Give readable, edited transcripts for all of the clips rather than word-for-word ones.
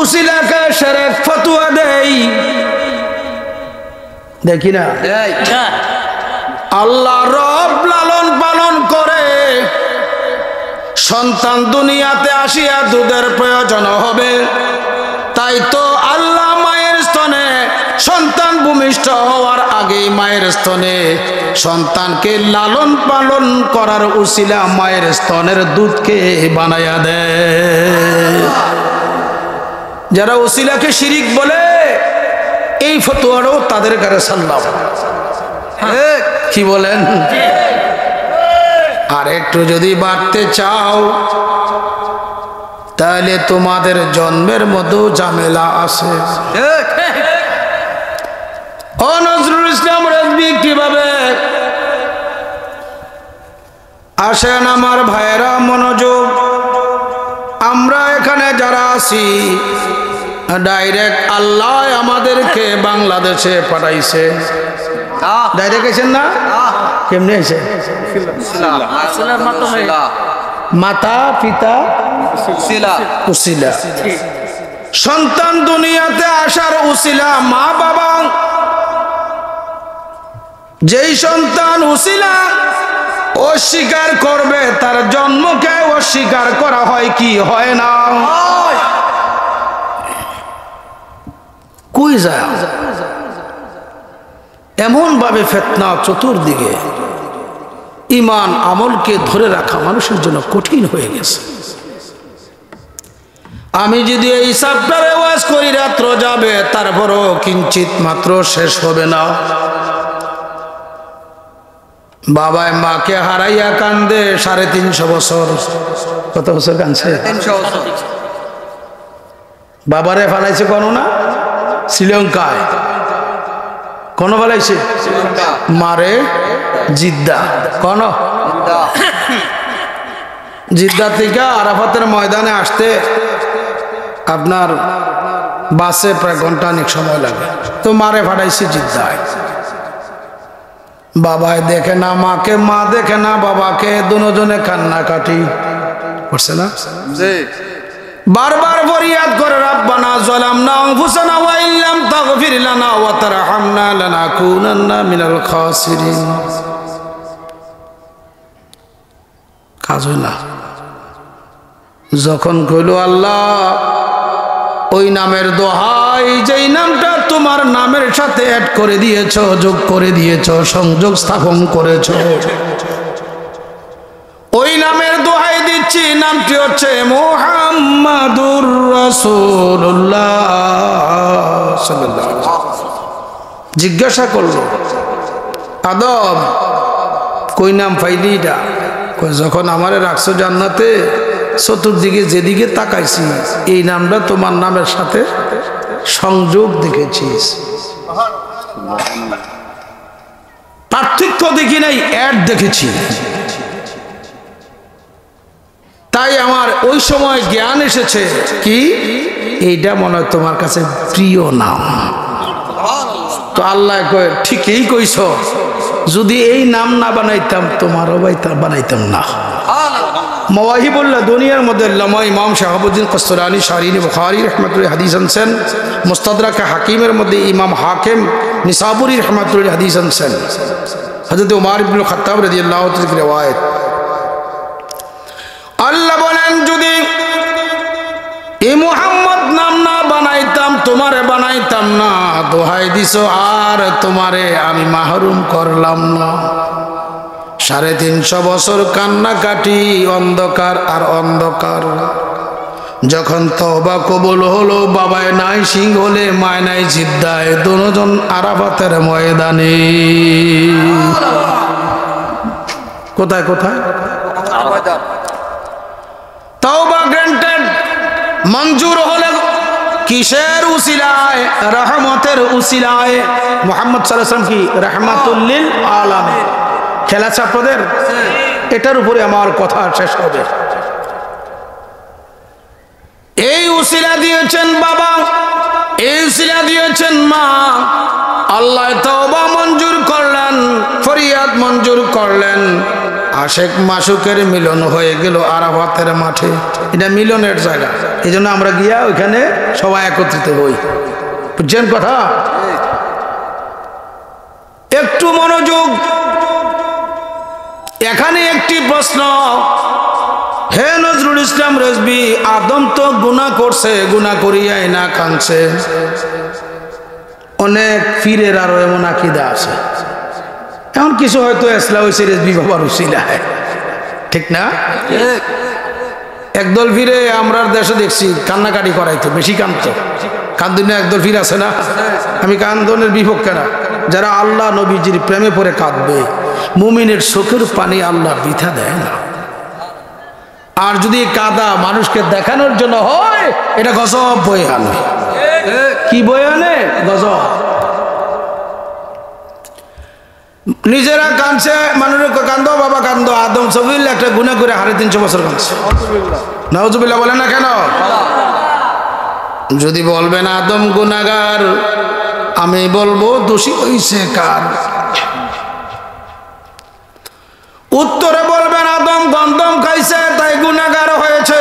উসিলাকে শিরক ফতোয়া দেই দেখি না আল্লাহ রব লালন পালন করে সন্তান দুনিয়াতে আসিয়া দুধের প্রয়োজন হবে তাই তো আল্লাহ মায়ের স্তনে সন্তান ভূমিষ্ঠ হওয়ার আগেই মায়ের স্তনে সন্তানকে লালন পালন করার উসিলা মায়ের স্তনের দুধকে বানায়া দেয় যারা উসিলাকে শিরিক বলে এই ফতোয়াটাও তাদের কাছে সাল্লাম কি বলেন আর একটু যদি বাড়তে চাও তাহলে তোমাদের জন্মের মধ্যে ঝামেলা আছে ও নজরুল ইসলাম রাজবি কিভাবে আসেন আমার ভাইয়েরা মনোযোগ আমরা এখানে যারা আছি ডাইরেক্ট আল্লাহ আমাদেরকে বাংলাদেশে পাঠাইছে ডাইরেক্ট আইছেন না কেমনে আইছে মাতা পিতা উসিলা সন্তান দুনিয়াতে আসার উসিলা মা বাবা যেই সন্তান উসিলা অস্বীকার করবে তার জন্মকে অস্বীকার করা হয় কি হয় না কই যায় এমন ভাবে ফিতনা চতুর্দিকে ঈমান আমলকে ধরে রাখা মানুষের জন্য কঠিন হয়ে গেছে আমি যদি এই সাবটারে ওয়াজ করি রাত্র যাবে তারপরও কিঞ্চিত মাত্র শেষ হবে না বাবায় মাকে হারাইয়া কান্দে 350 বছর কত বছর কাঁদছে বাবারে ফালাইছে কোন না শ্রীলঙ্কায় কোন ফালাইছে মারে জিদ্দা কোন জিদ্দা থেকে আরাফাতের ময়দানে আসতে আপনার বাসে প্রায় ঘন্টাখানেক সময় লাগে তো মারে ফাটাইছে জিদ্দায় বাবায় দেখে না মাকে মা দেখে না বাবাকে দুজনে কান্নাকাটি করছে না বারবার ফরিয়াদ করে রব্বানা যালামনা আনফুসানা ওয়া ইল্লাম তাগফির লানা ওয়া তারহামনা লানাকুনান্না মিনাল খাসিরিন কাজ হইল যখন কইল আল্লাহ ওই নামের দোহাই যেই নামটা তোমার নামের সাথে অ্যাড করে দিয়েছো যোগ করে দিয়েছো সংযোগ স্থাপন করেছো ওই নামের দোহাই দিচ্ছি নামটি হচ্ছে মুহাম্মাদুর রাসূলুল্লাহ সাল্লাল্লাহু আলাইহি ওয়াসাল্লাম জিজ্ঞাসা করলো আদম কই নাম পাইলি এটা যখন আমারে রাখছো জান্নাতে চতুর্দিকে যেদিকে তাকাইছি এই নামটা তোমার নামের সাথে সংযোগ দেখেছিস পার্থক্য দেখি নাই অ্যাড দেখেছি তাই আমার ওই সময় জ্ঞান এসেছে কি এইটা মনে হয় তোমার কাছে প্রিয় নাম তো আল্লাহ কয় ঠিকই কইছ যদি এই নাম না বানাইতাম তোমারও বানাইতাম না মাওয়াহিবুল্লাহ দুনিয়ার মধ্যে আল্লামা ইমাম শাহাবুদ্দিন কস্তলানি শাহরিন বুখারী রাহমাতুল্লাহি হাদিস আনছেন মুস্তাদরাক হাকিমের মধ্যে ইমাম হাকিম নিসাবুরি রাহমাতুল্লাহি হাদিস আনছেন হযরত ওমর ইবনে খাত্তাব রাদিয়াল্লাহু তাআলা এর riwayat আল্লাহ বলেন যদি এই মুহাম্মদ নাম না বানাইতাম তোমারে বানাইতাম না দোহাই দিছো আর তোমারে আমি মাহরুম করলাম না 350 বছর কান্নাকাটি অন্ধকার আর অন্ধকার যখন তওবা কবুল হলো বাবায় নাই সিংহলে মায় নাই জিদ্দায় দুজন আরাফাতের ময়দানে কোথায় কোথায় তওবা গ্রান্টেড মঞ্জুর হলে কিসের উসিলায় রহমতের উসিলায় মুহাম্মদ সাল্লাল্লাহু আলাইহি ওয়াসাল্লাম কি রাহমাতুল লিল আলামিন খেলা ছাত্রদের এটার উপরে আমার কথা শেষ হবে এই উসিলা দিয়েছেন বাবা এই উসিলা দিয়েছেন মা আল্লাহ তওবা মঞ্জুর করলেন ফরিয়াদ মঞ্জুর করলেন আশেক মাসুকের মিলন হয়ে গেল আরাফাতের মাঠে। এটা মিলনের জায়গা, এই জন্য আমরা গিয়া ওইখানে সবাই একত্রিত হই। বুঝছেন কথা? একটু মনোযোগ। এখানে একটি প্রশ্ন, হে নজরুল ইসলাম রেজভী, আদম তো গুনাহ করছে, গুনাহ করিয়াই না কাঁদছে। অনেক পীরের আরো এমন আকীদা আছে, এমন কিছু হয়তো ইসলাম হয়েছে রেজভী বাবার উসিলায়, ঠিক না? একদল ফিরে আমরা দেশে দেখছি কান্নাকাটি করাইতো, বেশি কাঁদতো। কান্দুন একদল ফির আছে না, আমি কান্দনের বিপক্ষে না। যারা আল্লাহ নবীজির প্রেমে পড়ে কাঁদবে, মুমিনের চোখের পানি আল্লাহ বৃথা দেয় না। আর যদি কাদা মানুষকে দেখানোর জন্য হয়, এটা গজব বয়ে আনে। কি বয়ে আনে? গজব। নিজেরা কাঁদছে, মানুষের কান্দো, বাবা কান্দো। আদম সফিউল্লাহ একটা গুনাহ করে 350 বছর কাঁদছে। নাউজুবিল্লাহ বলে না কেন? যদি বলবেন আদম গুনাহগার, আমি বলবো দোষী হইছে কার? উত্তরে বলবেন আদম গন্ধম খাইছে তাই গুনাহগার হয়েছে।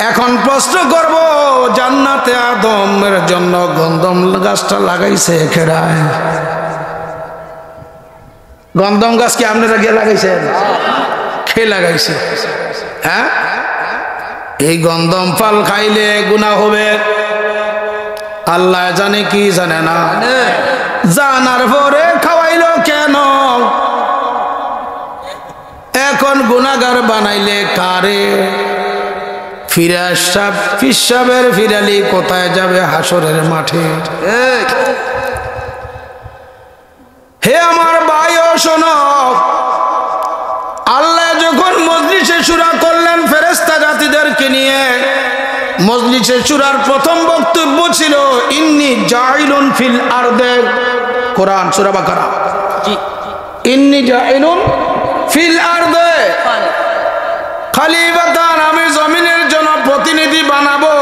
এখন প্রশ্ন করব, জান্নাতে আদমের জন্য গন্ধম গাছটা লাগাইছে খেড়ায়? গন্ধম গাছ কি আপনারা গিয়ে লাগাইছেন? খেয়ে লাগাইছে। হ্যাঁ, এই গন্ধম ফল খাইলে গুনাহ হবে, আল্লাহ জানে কি জানে না? জানার পরে খাওয়াইলো কেন? এখন গুনাহগার বানাইলে কারে? ফিরাসাব ফিসাবের ফিরালি কোথায় যাবে? হাসরের মাঠে। হে আমার ভাই ও শোনো, আল্লাহ যখন মজলিসে সূরা করলেন ফেরেশতা জাতিদেরকে নিয়ে, মজলিসে সূরার প্রথম বক্তব্য ছিল ইন্নী জাইলুন ফিল আরদে। কোরআন সূরা বাকারা, ইন্নী জাইলুন ফিল আরদে খলিফাতান, আমি জমিনের জন্য প্রতিনিধি বানাবো।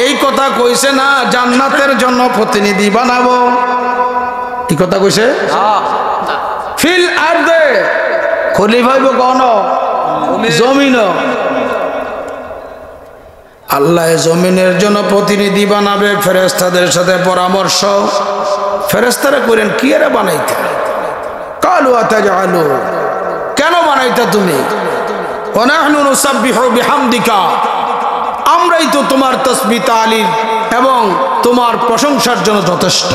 এই কথা কইছে না জান্নাতের জন্য প্রতিনিধি বানাবো, এই কথা কইছে? ফিল আরদে খলিফা হইব কোন? জমিন। আল্লাহ জমিনের জন্য প্রতিনিধি বানাবে, ফেরেশতাদের সাথে পরামর্শ। ফেরেশতারা করেন কি এরা বানাইতে? কালু আতাজালু, কেন বানাইতা তুমি? ওয়া নাহনু নুসাব্বিহু বিহামদিকা, আমরাই তো তোমার তাসবিহ তাহলিল এবং তোমার প্রশংসার জন্য যথেষ্ট।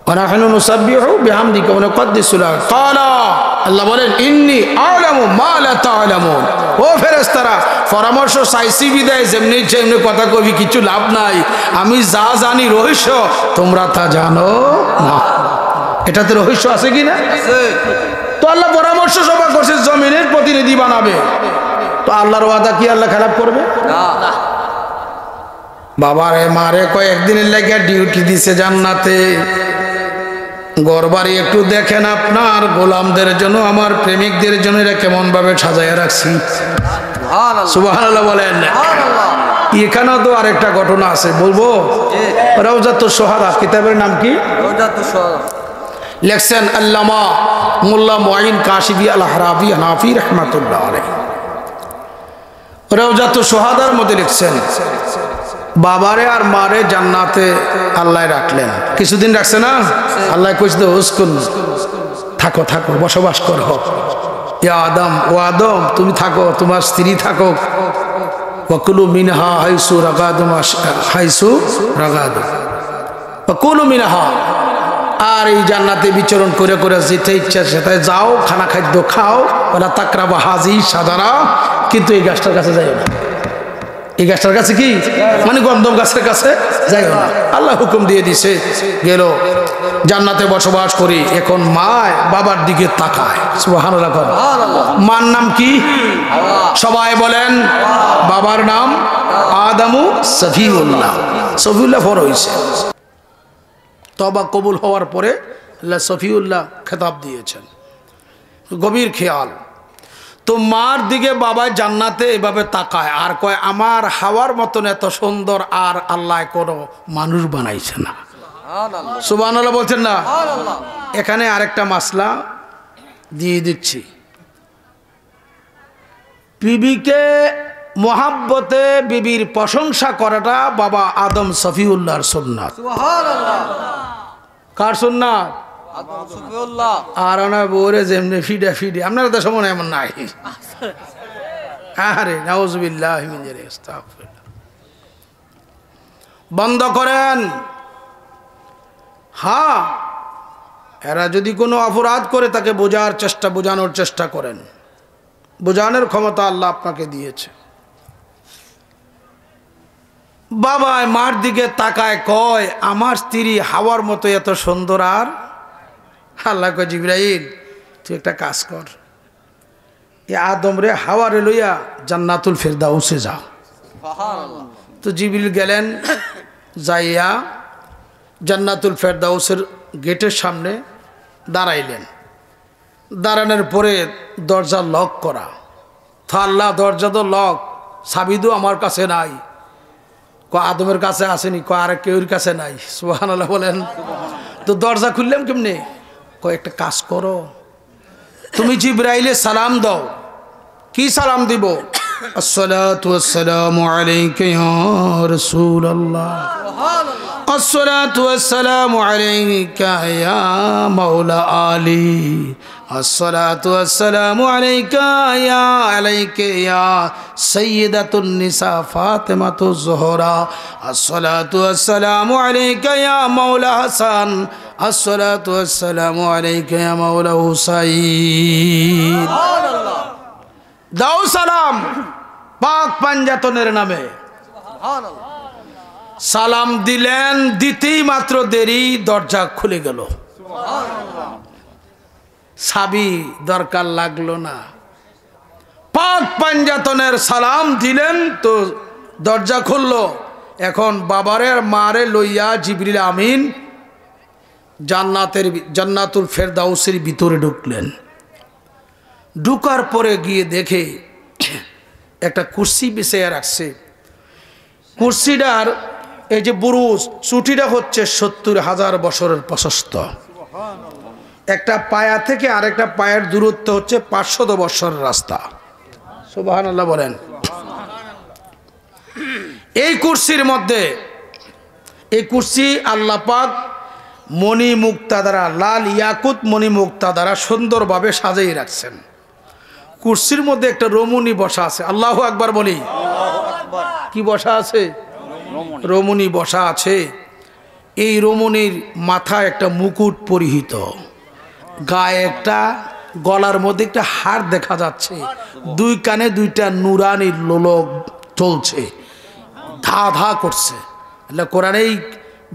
ওয়া নাহনু নুসাব্বিহু বিহামদিকা ওয়া নুকদ্দিসু লাক। ক্বালা, আল্লাহ বলেন ইন্নী আ'লামু মা লা তা'লামুন। ও ফেরেশতারা, পরামর্শ চাইছি বিদায় যেমনি যেমনি কথা কবি কিছু লাভ নাই। আমি যা জানি রহস্য, তোমরা তা জানো না। এটাতে রহস্য আছে কি না? তো আল্লাহ পরামর্শ সভা করছে, জমিনের প্রতিনিধি বানাবে। তো আল্লাহর ওয়াদা কি আল্লাহ খেলাপ করবে? বাবারে মারে কয়েকদিনের লাগে ডিউটি দিছে জান্নাতে। ঘরবাড়ি একটু দেখেন আপনার গোলামদের জন্য, আমার প্রেমিকদের জন্য এরা কেমন ভাবে সাজায় রাখছি। সুবহানাল্লাহ বলেন। এখানেও তো আরেকটা ঘটনা আছে, বলবো? রাউজাতুশ শুহাদা, কিতাবের নাম কি? রাউজাতুশ শুহাদা। লেখছেন আল্লামা মোল্লা মুঈন কাশিফি আল হারাফি হানাফি রাহমাতুল্লাহ আলাইহি। রাউজাতুশ শুহাদার মধ্যে লিখছেন, বাবারে আর মারে জান্নাতে আল্লাহ রাখলেন। কিছুদিন রাখছে না? আল্লাহ কইছে তো উসকুন, থাকো থাকো, বসবাস করো। ইয়া আদম, ও আদম তুমি থাকো, তোমার স্ত্রী থাকো। ওয়াকুলু মিনহা হাইসু রাগাদুম, হাইসু রাগাদুম ওয়াকুলু মিনহা। আর এই জান্নাতে বিচরণ করে করে যেতে ইচ্ছা সেটাই যাও, খানা খাদ্য খাও। ওলা তাকরাবা হাজি সাজারা, কিন্তু এই গাছটার কাছে যাইও না। এই গাছটার কাছে কি মানে গন্ধম গাছের কাছে যাইও না। আল্লাহ হুকুম দিয়ে দিছে, গেল জান্নাতে বসবাস করি। এখন মা বাবার দিকে তাকায়। সুবহানাল্লাহ। মার নাম কি? সবাই বলেন। বাবার নাম আদমু সফিউল্লাহ। সফিউল্লাহ ফর হয়েছে। তওবা কবুল হওয়ার পরে আল্লাহ সফিউল্লাহ খেতাব দিয়েছেন। গভীর খেয়াল। তো মার দিকে বাবা জান্নাতে এভাবে তাকায় আর কয়, আমার হাওয়ার মতন এত সুন্দর আর আল্লাহ কোনো মানুষ বানাইছে না। সুবহানাল্লাহ বলছেন না? এখানে আরেকটা মাসলা, দিয়ে দিচ্ছি। বিবিকে মোহাব্বতে বিবির প্রশংসা করাটা বাবা আদম সফিউল্লাহর সুন্নাত। সুবহানাল্লাহ। কার সুন্নাত? আদম সফিউল্লাহ। আর না বউরে যেমনি ফিডা ফিডে আপনারা তো সময় এমন নাই। আরে নাউজুবিল্লাহি মিন যালিক, আস্তাগফিরুল্লাহ। বন্ধ করেন। হ্যাঁ, এরা যদি কোনো অপরাধ করে তাকে বোঝানোর চেষ্টা করেন। বোঝানোর ক্ষমতা আল্লাহ আপনাকে দিয়েছে। বাবা মার দিকে তাকায়, কয় আমার স্ত্রী হাওয়ার মতো এত সুন্দর। আর আল্লাহ কয় জিবরাইল তুই একটা কাজ কর, এ আদম রে হাওয়ারে লইয়া জান্নাতুল ফেরদাউসে যাও। তো জিবরিল গেলেন, যাইয়া জান্নাতুল ফেরদাউসের গেটের সামনে দাঁড়াইলেন। দাঁড়ানোর পরে দরজা লক করা। তো আল্লাহ দরজা তো লক, সাবিদও আমার কাছে নাই। আদমের কাছে আসেনি, আর কেউর কাছে নাই। সুবহানাল্লাহ বলেন। তো দরজা খুললাম কেমনে? একটা কাজ করো, তুমি জিবরাইলে সালাম দাও। কি সালাম দিব? আসসালাতু ওয়াসসালামু আলাইকা ইয়া রাসূলুল্লাহ, আসসালাতু ওয়াসসালামু আলাইকা ইয়া মাওলা আলী, আসসালাতু ওয়াসসালামু আলাইকা ইয়া সাইয়্যিদাতুন নিসা ফাতেমাতুজ জোহরা, আসসালাতু ওয়াসসালামু আলাইকা ইয়া মাওলা হাসান, আসসালাতু ওয়াসসালামু আলাইকা ইয়া মাওলা হুসাইন। সুবহানাল্লাহ। দাও সালাম পাক পাঞ্জাতনের নামে। সুবহানাল্লাহ। সালাম দিলেন, দিতেই মাত্র দেরি দরজা খুলে গেল। সুবহানাল্লাহ। চাবি দরকার লাগলো না। পাক পাঞ্জাতনের সালাম দিলেন তো দরজা খুললো। এখন বাবারে মারে লইয়া জিবরিল আমিন জান্নাতুল ফেরদাউসের ভিতরে ঢুকলেন। ঢুকার পরে গিয়ে দেখে একটা কুরসি বিছাইয়া রাখছে। কুরসিটার এই যে বুরুজ, চুটিটা হচ্ছে ৭০,০০০ বছরের প্রশস্ত। একটা পায়া থেকে আরেকটা পায়ের দূরত্ব হচ্ছে ৫০০ বছরের রাস্তা। সুবহানাল্লাহ বলেন। এই কুরসির মধ্যে, এই কুরসি আল্লাহ পাক মণি মুক্তা দ্বারা, লাল ইয়াকুত মণি মুক্তা দ্বারা সুন্দরভাবে সাজিয়ে রাখছেন। কুরসির মধ্যে একটা রমণী বসা আছে। আল্লাহু আকবার বলি। কি বসা আছে? রমণী বসা আছে। এই রমণীর মাথায় একটা মুকুট পরিহিত, গায়ে একটা, গলার মধ্যে একটা হার দেখা যাচ্ছে, দুই কানে দুইটা নুরানি লোলক চলছে, ধা ধা করছে। আল্লাহ কোরআনেই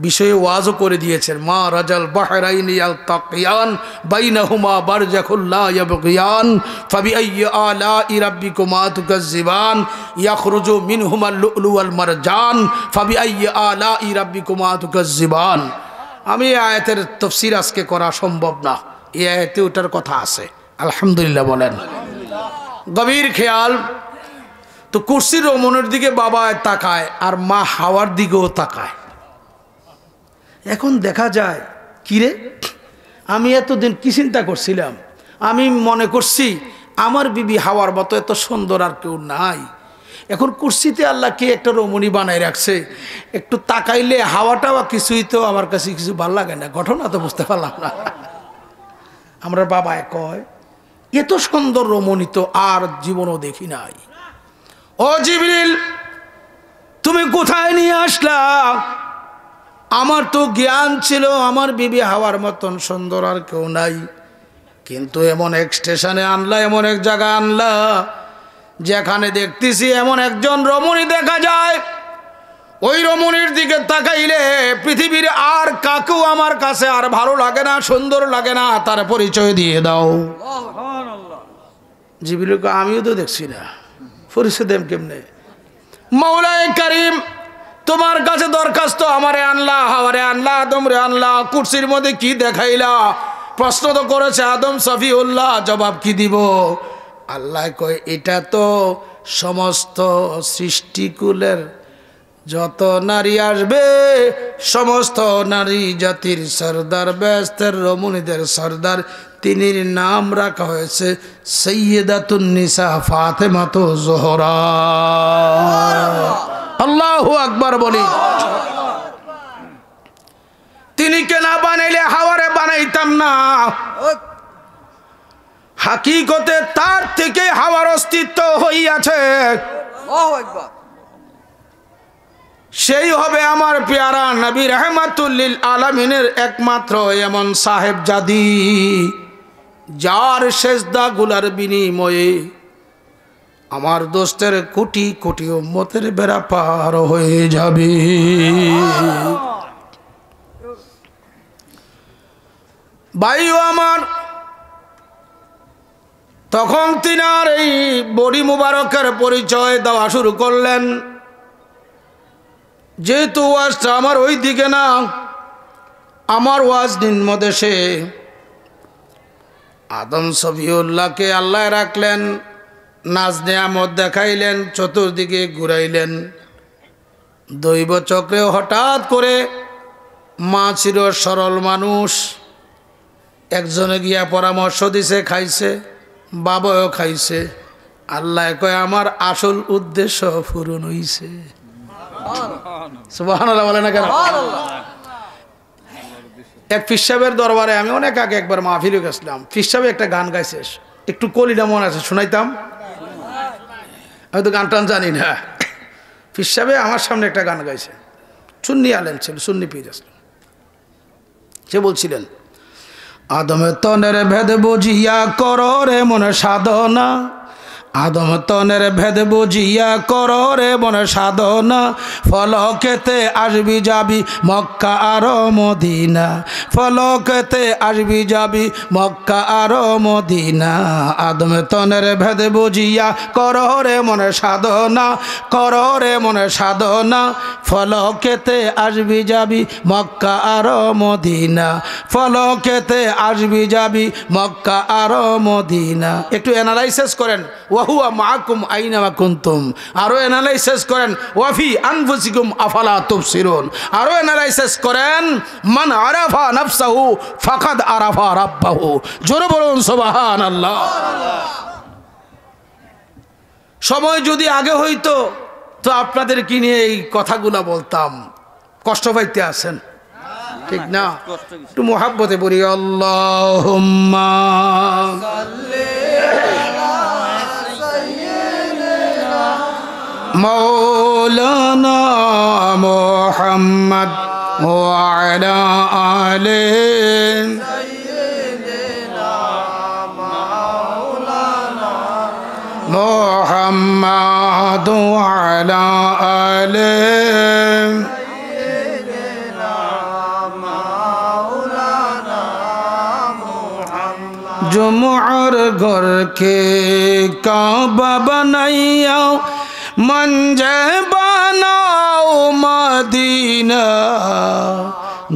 বিষয়ে ওয়াজও করে দিয়েছেন, মা রাজাল বাহরাইনি ইয়ালতাকিয়ান বাইনাহুমা বারজাখুল লা ইয়াবগিয়ান ফাবিআইয়ি আলাই রাব্বিকুমা তুকাজ্জিবান ইয়াখরুজু মিনহুমাল লুলু ওয়াল মারজান ফাবিআইয়ি আলাই রাব্বিকুমা তুকাজ্জিবান। আমি এই আয়াতের তাফসীর আজকে করা সম্ভব না, এই আয়াতে ওটার কথা আছে। আলহামদুলিল্লাহ বলেন। গভীর খেয়াল। তো কুরসির রমণের দিকে বাবা তাকায় আর মা হাওয়ার দিকেও তাকায়। এখন দেখা যায়, কিরে আমি এতদিন কি চিন্তা করছিলাম, আমি মনে করছি আমার বিবি হাওয়ার মতো এত সুন্দর আর কেউ নাই। এখন কুরসিতে আল্লাহ কে একটা রমণী বানায় রাখছে, একটু তাকাইলে হাওয়াটা বা কিছুই তো আমার কাছে কিছু ভালো লাগে না, ঘটনা তো বুঝতে পারলাম না। আমরা বাবা কয় এত সুন্দর রমণী তো আর জীবনও দেখি নাই। ও জিবরিল তুমি কোথায় নিয়ে আসলা? আমার তো জ্ঞান ছিল আমার বিবি হাওয়ার মতন সুন্দর আর কেউ নাই, কিন্তু এমন এক স্টেশনে আনলা, এমন এক জায়গা আনলা যেখানে দেখতেছি এমন একজন রমণী দেখা যায়। ওই রমণীর দিকে তাকাইলে পৃথিবীর আর কাকেও আমার কাছে আর ভালো লাগে না, সুন্দর লাগে না, তার পরিচয় দিয়ে দাও। জিবরিল আমিও তো দেখছি না, পরিচয় দেব কেমনে? মাওলায়ে কারীম তোমার কাছে দরখাস্ত, আমারে আনলা, হাওয়ারে আনলা, আদম রে আনলা, কুরসির মধ্যে কি দেখাইলা? প্রশ্ন তো করেছে আদম সফিউল্লাহ, জবাব কি দিব? আল্লাহ কয় এটা তো সমস্ত সৃষ্টিকুলের যত নারী আসবে, সমস্ত নারী জাতির সর্দার, ব্যস্তের রমণীদের সর্দার, তিনির নাম রাখা হয়েছে সাইয়্যিদাতুন নিসা ফাতেমাতু জোহরা। আল্লাহু আকবার বলি। তিনিকে না বানাইলে হাওয়ারে বানাইতাম না। হাকিকতে তার থেকে হাওয়ার অস্তিত্ব হইয়াছে। সেই হবে আমার পেয়ারা নবী রাহমাতুল লিল আলামিনের একমাত্র এমন সাহেব জাদি, যার সেজদা গুলার বিনিময়ে আমার দোস্তের কোটি কোটি উম্মতের বেড়া পার হয়ে যাবে। ভাইও আমার, তখন তিনার এই বডি মুবারকের পরিচয় দেওয়া শুরু করলেন। যেহেতু ওয়াজটা আমার ওই দিকে না, আমার ওয়াজ নিম্নদেশে, আদম সফিউল্লাহকে আল্লাহ রাখলেন, নাজ নেয়ামত দেখাইলেন, চতুর্দিকে ঘুরাইলেন। দৈব চক্রে হঠাৎ করে মা ছিল সরল মানুষ, একজনে গিয়া পরামর্শ দিছে, খাইছে, বাবাও খাইছে। আল্লাহ কয় আমার আসল উদ্দেশ্য পূরণ হইছে। সুবহানাল্লাহ বলে না কেন? এক পীর সাহেবের দরবারে আমি অনেক আগে একবার মাহফিলে গেছিলাম। পীর সাহেব একটা গান গাইছে, একটু কলিটা মনে আছে, শোনাইতাম। আমি তো গান টান জানি না। পীর সাহেব আমার সামনে একটা গান গাইছে, সুন্নি আলেম ছিল, সুন্নি পীর আসলাম। সে বলছিলেন, আদমে তনের ভেদ বুঝিয়া কর রে মনে সাধনা, আদম তনের ভেদ বুঝিয়া কর রে মনে সাধনা, ফলকেতে আসবি যাবি মক্কা আর মদিনা, ফলকেতে আসবি যাবি মক্কা আর মদিনা। আদম তনের ভেদ বুঝিয়া কর রে মনে সাধনা, কর রে মনে সাধনা, ফলকেতে আসবি যাবি মক্কা আর মদিনা, ফলকেতে আসবি যাবি মক্কা আর মদিনা। একটু অ্যানালাইসিস করেন, ওয়াহুয়া মাআকুম আইনামা কুনতুম। আরো অ্যানালাইসিস করেন, ওয়াফি আনফুসিকুম আফালা তুবসিরুন। আরো অ্যানালাইসিস করেন, মান আরাফা নাফসাহু ফাকাদ আরাফা রাব্বাহু। জোরে বলুন সুবহানাল্লাহ। সময় যদি আগে হইতো তো আপনাদের কি নিয়ে এই কথাগুলা বলতাম। কষ্ট পাইতে আছেন, ঠিক না? একটু মুহাব্বতে বলি, আল্লাহুম্মা মৌলানা মুহাম্মদ ওয়া আলা আলি সাইয়্যিদিনা মাওলানা মুহাম্মদ ওয়া আলা আলি সাইয়্যিদিনা মাওলানা মুহাম্মদ। জুমআর ঘর কে কাবা বানাইয়া मंजे बनाओ मदीना,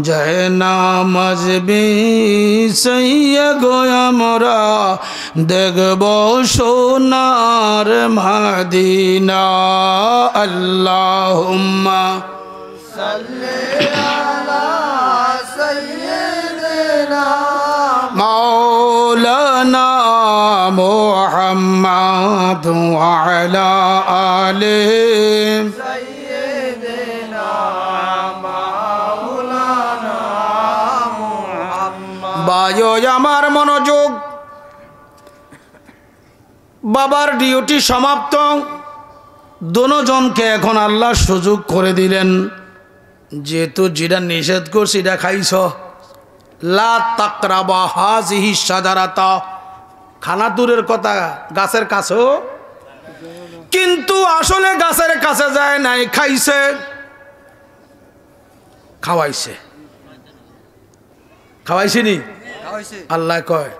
जय नामज भी सैया गो हमरा देखबो सोनार मदीना। अल्लाहुम्मा सल्ली अला सय्यिदिना मौलाना मुहम्मद वा अला आले सय्यिदिना मौलाना मुहम्मद। বায়ো আমার মনোযোগ, বাবার ডিউটি সমাপ্ত। দোনোজনকে এখন আল্লাহ সুযোগ করে দিলেন, যেহেতু যেটা নিষেধ করছি এটা খাইছ, লা তাকরাবা হাযিহি শাজারাতা, খানা দূরের কথা, গাছের কাছেও, কিন্তু আসলে গাছের কাছে যায় নাই, খাইছে, খাওয়াইছে। খাওয়াইছিনি? আল্লাহ কয়,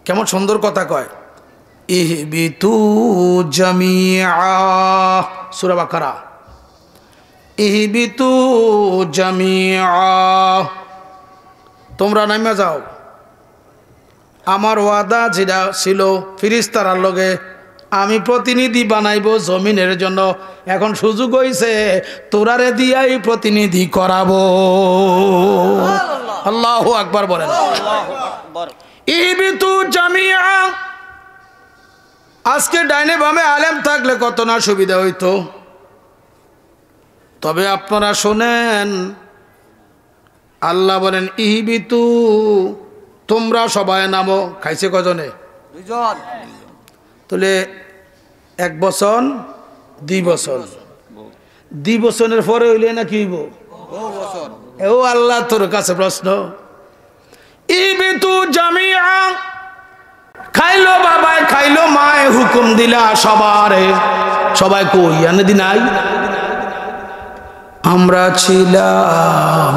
কেমন সুন্দর কথা কয়, ইহবিতু জামিআ, সূরা বাকারা, ইহবিতু জামিআ, তোমরা নামে যাও। আমার ওয়াদা যেটা ছিল ফেরেশতার লগে, আমি প্রতিনিধি বানাইব জমিনের জন্য। এখন সুযোগ হইছে তোরারে দিয়াই প্রতিনিধি করাবো। আল্লাহু আকবার বলেন। ইবিতু জামিয়া। আজকে ডাইনে বামে আলেম থাকলে কত না সুবিধা হইতো। তবে আপনারা শোনেন, আল্লাহ বলেন ইহবিতু, তোমরা সবাই নামো। খাইছে কজনে? দুইজন। তাহলে 1 বছর 2 বছর, 2 বছরের পরে হইলে না কি হইব? ও আল্লাহ, তোর কাছে প্রশ্ন। ইহবিতু জামিয়া, খাইলো বাবায় খাইলো মায়, হুকুম দিলা সবারে। সবাই কই আনে দি নাই? আমরা ছিলাম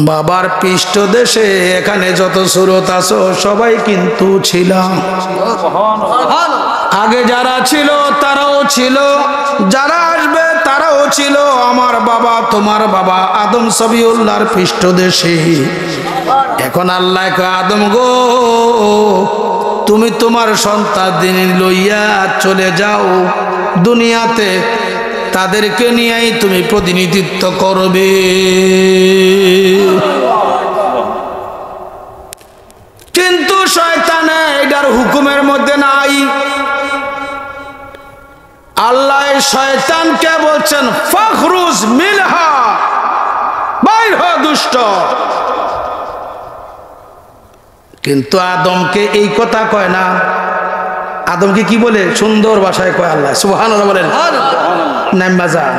বাবার পৃষ্ঠদেশে, এখানে যত সুরত আছো সবাই কিন্তু ছিলাম। আগে যারা ছিল তারাও ছিল, যারা আসবে তারাও ছিল। আমার বাবা তোমার বাবা আদম সবিউল্লাহর পৃষ্ঠদেশে। এখন আল্লাহ কয়, আদম গো, তুমি তোমার সন্তান লইয়া চলে যাও দুনিয়াতে, তাদেরকে নিয়েই তুমি প্রতিনিধিত্ব করবে। কিন্তু শয়তানে এটার হুকুমের মধ্যে নাই। আল্লাহ শয়তানকে বলছেন ফখরুজ মিনহা, বাইর হ দুষ্ট। কিন্তু আদমকে এই কথা কয় না। আদমকে কি বলে? সুন্দর ভাষায় কয় আল্লাহ, সুবহানাল্লাহ বলেন। নামবা যান,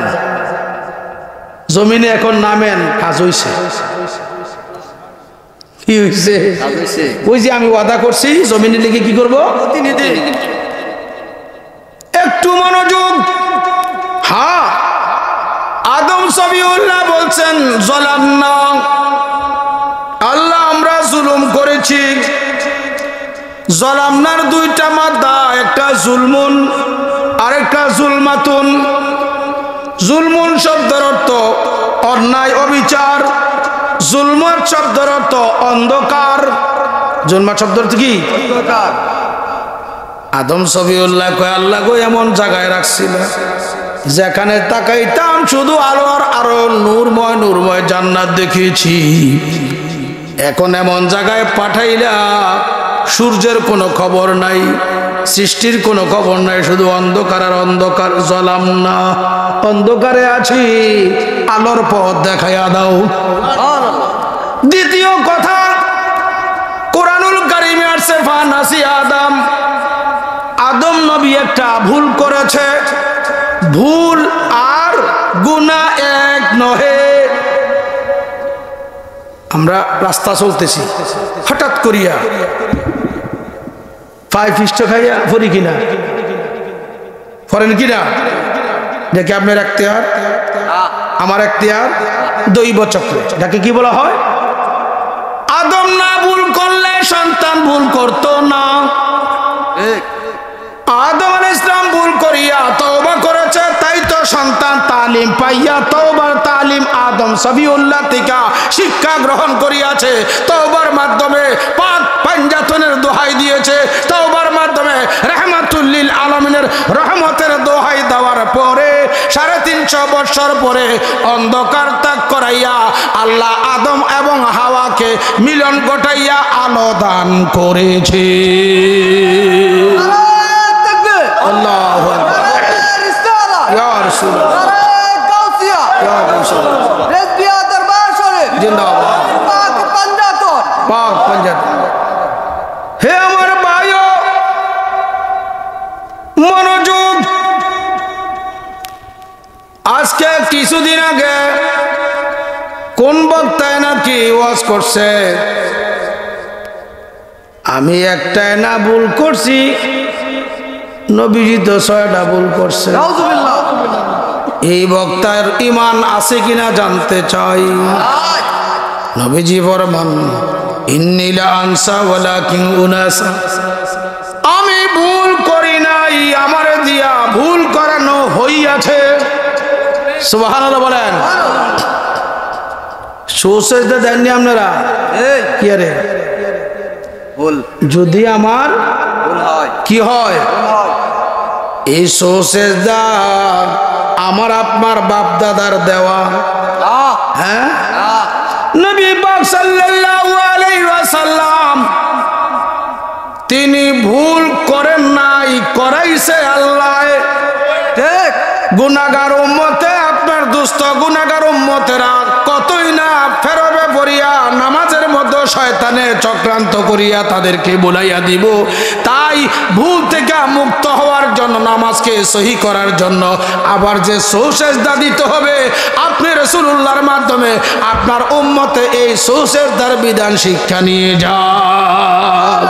জমিনে এখন নামেন, কাজ হইছে। কি হইছে? ওই যে আমি ওয়াদা করছি জমিনে লিখে কি করবো? প্রতিনিধি। একটু মনোযোগ। হ্যাঁ, আদম সবিউল্লাহ বলছেন জলামনা, আল্লাহ আমরা জুলুম করেছি। জলামনার 2টা মাদ্দা, একটা জুলমুন আর একটা জুলমাতুন। জুলমুন শব্দের অর্থ অন্যায় অবিচার, জুলমাত শব্দের অর্থ অন্ধকার। জুলমাত শব্দের অর্থ কি? অন্ধকার। আদম সবিউল্লাহ কয়, আল্লাহ গো, এমন জায়গায় রাখছিল যেখানে তাকাইতাম শুধু আলোর আরো নূরময় নূরময় জান্নাত দেখেছি। এখন এমন জায়গায় পাঠাইলা সূর্যের কোনো খবর নাই, সৃষ্টির কোনো খবর নাই, শুধু অন্ধকার আর অন্ধকার। জ্বলাম না, অন্ধকারে আছি, আলোর পথ দেখাইয়া দাও। দ্বিতীয় কথা, কোরআনুল কারীমে আসছে ফানাসি আদম, আদম নবী একটা ভুল করেছে। ভুল আর গুনাহ এক নহে। আমরা রাস্তা চলতেছি, হঠাৎ করিয়া পায়ে পিষ্ট খাইয়া পড়ি কিনা? পড়েন কিনা? দেখে আপনার এখতিয়ার, আমার এখতিয়ার, দৈব চক্র। এটাকে কি বলা হয়? আদম না ভুল করলে সন্তান ভুল করতো না। আদম আলাইহিস সালাম ভুল করিয়া তওবা করেছে, তাই তো সন্তান তালিম পাইয়া তওবার তালিম আদম সবিউল্লাহ থেকে শিক্ষা গ্রহণ করিয়াছে। তওবার মাধ্যমে পাক পাঞ্জাতনের দোহাই দিয়েছে। তওবার মাধ্যমে রাহমাতুল লিল আলামিনের রহমতের দোহাই দেওয়ার পরে 350 বছর পরে অন্ধকার ত্যাগ করাইয়া আল্লাহ আদম এবং হাওয়াকে মিলন ঘটাইয়া আলো দান করেছে। আল্লাহু আকবার। ইয়া রাসূলুল্লাহ, গাউসিয়া, ইয়া রাসূলুল্লাহ, রেজবিয়া দরবার শরীফ জিন্দাবাদ। পাক পাঞ্জাতন, পাক পাঞ্জাতন। হে আমার ভাইও, মনোযোগ। আজকে কিছুদিন আগে কোন বক্তায় নাকি ওয়াজ করছে, আমি একটাই না ভুল করছি, নবীজি তো 6টা ভুল করছে। এই বক্তার ঈমান আছে কিনা জানতে চাই। নবীজি ফরমান, ইন্নী লা আনসা ওয়ালাকিন উনাসা, আমি ভুল করি নাই, আমারে দিয়া ভুল করানো হইয়াছে। সুবহানাল্লাহ বলেন। সুসজদা দেননি আপনারা? কি রে ভুল যদি আমার ভুল হয় কি হয়? এই সুসজদা আমার আপনার বাপ দাদার দেওয়া। হ্যাঁ, নবী পাক সাল্লাল্লাহু আলাইহি ওয়াসাল্লাম তিনি ভুল করেন নাই, করাইছে আল্লাহ। ঠিক। গুনাহগার উম্মতে, আপনার দুস্থ গুনাহগার উম্মতেরা কতই না ফেরবে পড়িয়া নামাজের মধ্যে শয়তানে চক্রান্ত করিয়া তাদেরকে বুলাইয়া দিব। তাই ভুল থেকে মুক্ত হওয়ার জন্য, নামাজকে সহি করার জন্য আবার যে সৌসেজদা দিতে হবে, আপনি রাসূলুল্লাহর মাধ্যমে আপনার উম্মতে এই সৌসেজদার বিধান শিক্ষা নিয়ে যান।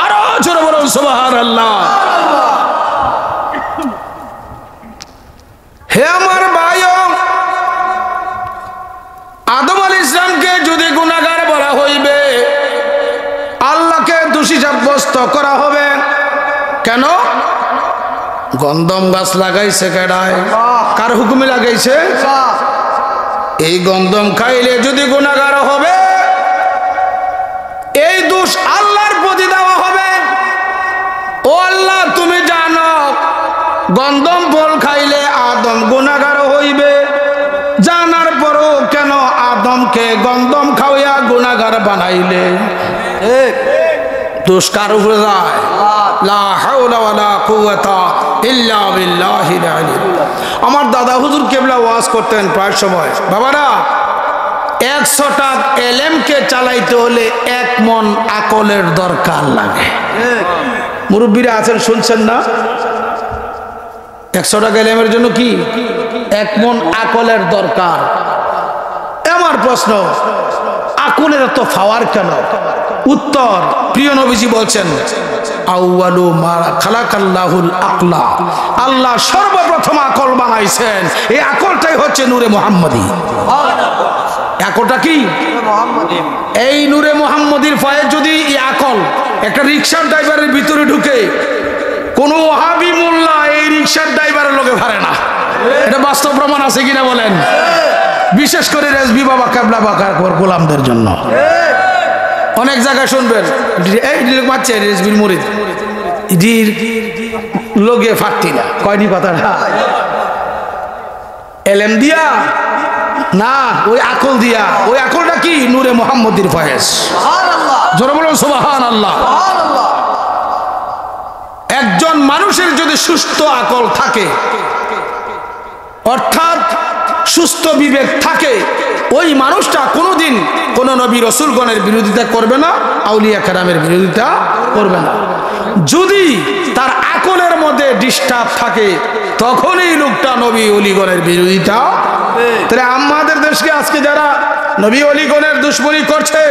আরো জোরে বলুন সুবহানাল্লাহ। হে আমার ভাইও, আদম আলাইহিস সালামকে যদি গুনাহগার বলা হইবে, আল্লাহকে দোষী সাব্যস্ত করা হবে। কেন? গন্ধম গাছ লাগাইছে কেডায়? কার হুকুমে লাগাইছে? এই গন্ধম খাইলে যদি গুনাহগার হবে, এই দোষ আল্লাহর প্রতি দেওয়া হবে। ও আল্লাহ, তুমি জানো গন্ধম ফল খাইলে আদম গুনাহগার হইবে, জানার পরও কেন আদমকে গন্ধম খাওয়াইয়া গুনাহগার বানাইলে? দোষ কার উপরে যায়? লা হাওলা ওয়ালা কুওয়াতা ইল্লা বিল্লাহিল আলী। আমার দাদা হুজুর কেবলা ওয়াজ করতেন প্রায় সময়, বাবারা 100টা এলেমকে চালাইতে হলে 1 মন আকলের দরকার লাগে। মুরব্বীরা আছেন, শুনছেন না? 100 টাকা এলেমের জন্য কি 1 মন আকলের দরকার। আমার প্রশ্ন, আকলের এত পাওয়ার কেন? উত্তর, প্রিয় নবীজি বলছেন, আউয়ালু মা খালাকাল্লাহুল আকলা, আল্লাহ সর্বপ্রথম আকল বানাইছেন। এই আকলটাই হচ্ছে নূরে মুহাম্মদী। আকলটা কি? এই নূরে মুহাম্মদীর ফায়ে যদি এই আকল একটা রিকশার ড্রাইভারের ভিতরে ঢুকে, কোন ওহাবি মোল্লা এই রিকশার ড্রাইভারের লোকে ভারে না। এটা বাস্তব প্রমাণ আছে কিনা বলেন? বিশেষ করে রেজবি বাবা কেবলা বাকার গোলামদের জন্য অনেক জায়গায় শুনবেন, এই বাচ্চা রেজবির মুরিদ জির লোকে ফাটতি না, কয়নি কথাটা? এলেম দিয়া না, ওই আকল দিয়া। ওই আকলটা কি? নূরে মুহাম্মদীর ফয়েজ। জোরে বলুন সুবহানাল্লাহ। একজন মানুষের যদি সুস্থ আকল থাকে, অর্থাৎ সুস্থ বিবেক থাকে, ওই মানুষটা কোনোদিন কোন নবী রাসূলগণের বিরোধিতা করবে না, আউলিয়া কেরামের বিরোধিতা করবে না। যদি তার আকলের মধ্যে ডিস্টার্ব থাকে, তখনই লোকটা নবী ওলিগণের বিরোধিতা। তাহলে আমাদের দেশকে আজকে যারা নবী ওলিগণের দুশমনী করছে,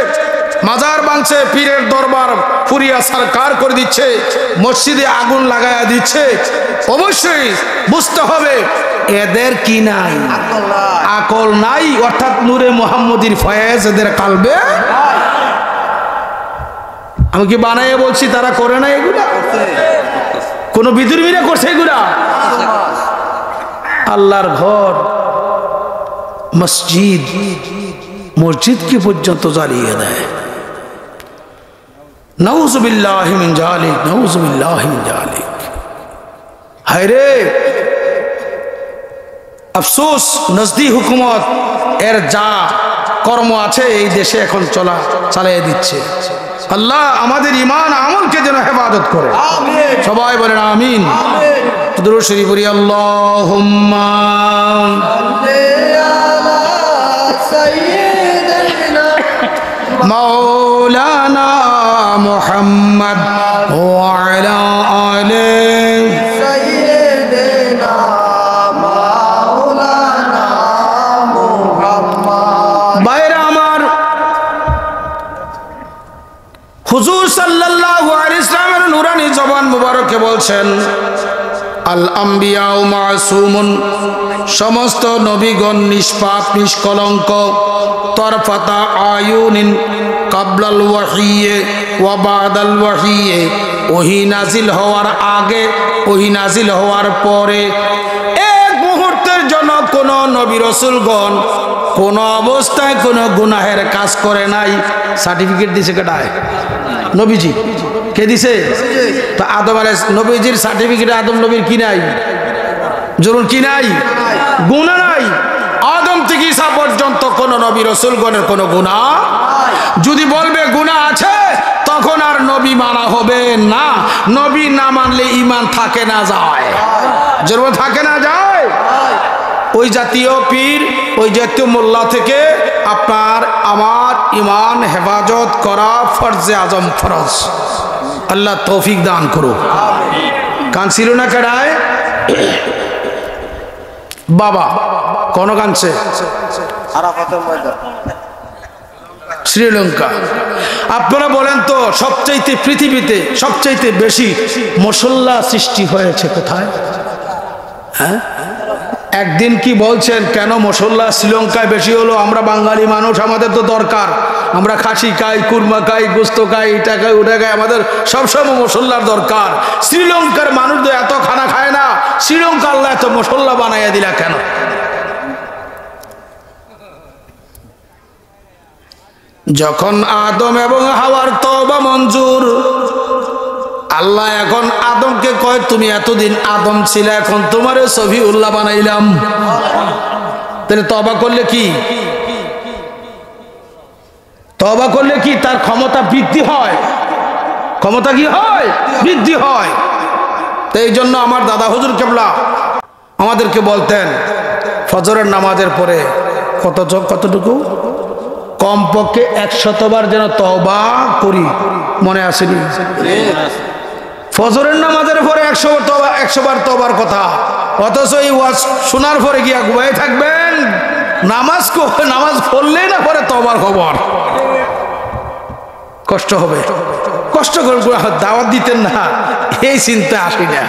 মাজার ভাঙছে, পীরের দরবার পুরিয়া সরকার করে দিচ্ছে, মসজিদে আগুন লাগায়া দিচ্ছে, অবশ্যই বুঝতে হবে এদের কি নাই? আকল নাই, অর্থাৎ নূরে মুহাম্মদীর ফয়েজ এদের কালবে। আমি কি বানাইয়ে বলছি তারা করে না এগুলা? কোন বিদুর্মীরা করছে এগুলা? আল্লাহর ঘর, মসজিদ, মসজিদকে পর্যন্ত জ্বালিয়ে দেয়। নাউযুবিল্লাহি মিন যালিক, নাউযুবিল্লাহি মিন যালিক। হায় রে, আফসোস, নজদি হুকুমত এর যা কর্ম আছে এই দেশে এখন চালিয়ে দিচ্ছে। আল্লাহ আমাদের ঈমান আমলকে যেন হেফাজত করে। সবাই বলেন আমিন। দুরূদ শরীফ পড়ি, আল্লাহুম্মা মাওলানা মুহাম্মদ ওয়া আলা আলিহি সাইয়্যিদিনা মাওলানা মুহাম্মদ। বাইরে আমার, হুজুর সাল্লাল্লাহু আলাইহি ওয়াসাল্লামের নূরানী জবান মুবারকে বলছেন, আল আম্বিয়া মাসুমুন, সমস্ত নবীগণ নিষ্পাপ নিষ্কলঙ্ক। তরফাতা আয়ুনিন কাবলাল ওয়াহিয়ে ওয়া বাদাল ওয়াহিয়ে, ওহী নাজিল হওয়ার আগে, ওহী নাজিল হওয়ার পরে এক মুহূর্তের জন্য কোন নবী রাসূলগণ কোন অবস্থায় কোন গুনাহের কাজ করে নাই। সার্টিফিকেট দিছে কেডায়? নবীজি। কে দিছে? তো আদম আলাইহিস নবীজির সার্টিফিকেট আদম নবীর কি নাই? জরুর কি নাই? গুনাহ নাই। আদম থেকে ঈসা পর্যন্ত কোন নবী রাসূলগণের কোন গুনাহ যদি বলবে গুনাহ আছে তখন আর নবী মানা হবে না। নবী না মানলে ঈমান থাকে না যায়, জরুর থাকে না যায়। ওই জাতীয় পীর, ওই জাতীয় মোল্লা থেকে আপনার আমার ঈমান হেফাজত করা ফরজে আজম, ফরজ। আল্লাহ তৌফিক দান করুক। কান ছিল না কেডায় বাবা, কোন কানছে? শ্রীলঙ্কা। আপনারা বলেন তো সবচাইতে পৃথিবীতে সবচাইতে বেশি মুসল্লা সৃষ্টি হয়েছে কোথায়? হ্যাঁ, একদিন কি বলছেন কেন মুসল্লা শ্রীলঙ্কায় বেশি হলো? আমরা বাঙালি মানুষ, আমাদের তো দরকার, আমরা খাসি খাই, কুরমা খাই, গোস্ত খাই, এটা খাই, ওটা খাই, আমাদের সবসময় মুসল্লার দরকার। শ্রীলঙ্কার মানুষ তো এত খানা খায় না, শ্রীলঙ্কা আল্লাহ এত মুসল্লা বানাইয়া দিলা কেন? যখন আদম এবং হাওয়ার তওবা মঞ্জুর, আল্লাহ এখন আদমকে কয় তুমি এতদিন আদম ছিলে, এখন তোমারে সফিউল্লাহ বানাইলাম। তাহলে তওবা করলে কি, তওবা করলে কি তার ক্ষমতা বৃদ্ধি হয়? ক্ষমতা কি হয়? বৃদ্ধি হয়। তো এই জন্য আমার দাদা হুজুর কেবলা আমাদেরকে বলতেন ফজরের নামাজের পরে কতটুকু কমপক্ষে 100 বার যেন তওবা করি। মনে আসেনি? ফজরের নামাজের পরে 100 বার তওবার কথা, অথচ এই ওয়াজ শোনার পরে গিয়া ঘুমাই থাকবেন। নামাজ পড়লেই না পরে তওবার খবর, কষ্ট হবে। কষ্ট করে দাওয়াত দিতেন না, এই চিন্তা আসি না।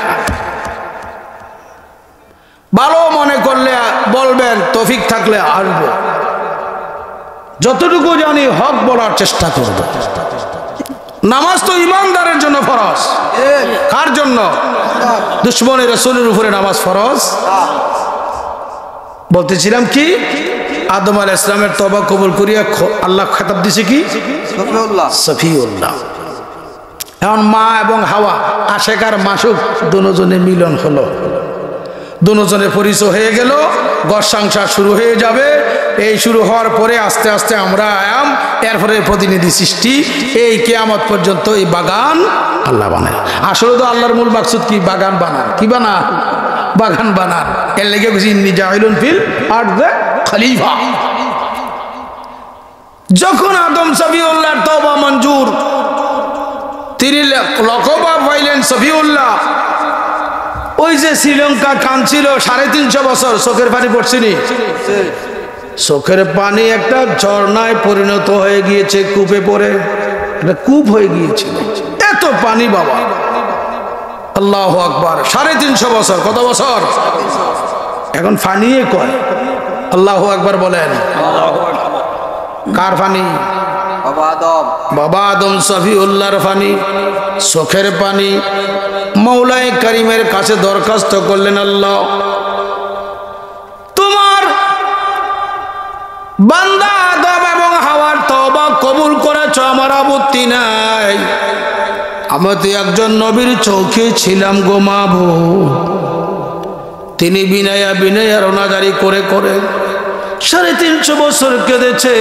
ভালো মনে করলে বলবেন, তৌফিক থাকলে আসবো। যতটুকু জানি হক বলার চেষ্টা করব। নামাজ তো ইমানদারের জন্য ফরজ। কার জন্য? দুশমনে রাসূলের উপরে নামাজ ফরজ। বলতেছিলাম কি, আদম আলাইহিস সালামের তওবা কবুল করিয়া আল্লাহ খেতাব দিছে কি? সফিউল্লাহ। এখন মা এবং হাওয়া আশেক আর মাসুক দুজনে মিলন হলো, দুজনের পরিচয় হয়ে গেল, ঘর সংসার শুরু হয়ে যাবে। এই শুরু হওয়ার পরে আস্তে আস্তে আমরা আয়াম, এরপরে প্রতিনিধি সৃষ্টি, এই কিয়ামত পর্যন্ত এই বাগান আল্লাহ বানায়। আসলে তো আল্লাহর মূল মাকসুদ কি? বাগান বানান। কি বানান? বাগান বানান। এর লেগে বুঝি ইন্নী জাইলুন ফিল আরদি খলিফা। যখন আদম সফিউল্লাহর তওবা মঞ্জুর, তিনি লকবা পাইলেন সফিউল্লাহ। ওই যে শ্রীলঙ্কা কাঁদছিল 350 বছর, চোখের পানি পড়ছিনি? চোখের পানি একটা ঝর্ণায় পরিণত হয়ে গিয়েছে, কূপে পড়ে একটা কূপ হয়ে গিয়েছিল। এত পানি বাবা, আল্লাহু আকবার। 350 বছর, কত বছর? এখন পানিয়ে কয়। আল্লাহু আকবার বলেন। কার পানি? বাবা আদম সফিউল্লাহর পানি, চোখের পানি। মৌলায়ে কারিমের কাছে দরখাস্ত করলেন, আল্লাহ তোমার বান্দা আদম এবং হাওয়ার তওবা কবুল করেছো, আমার আপত্তি নাই। আমি তো একজন নবীর চৌকি ছিলাম গো মাবুদ। তিনি বিনয়া বিনয়া রোনাজারি করে করে 350 বছর কেঁদেছে,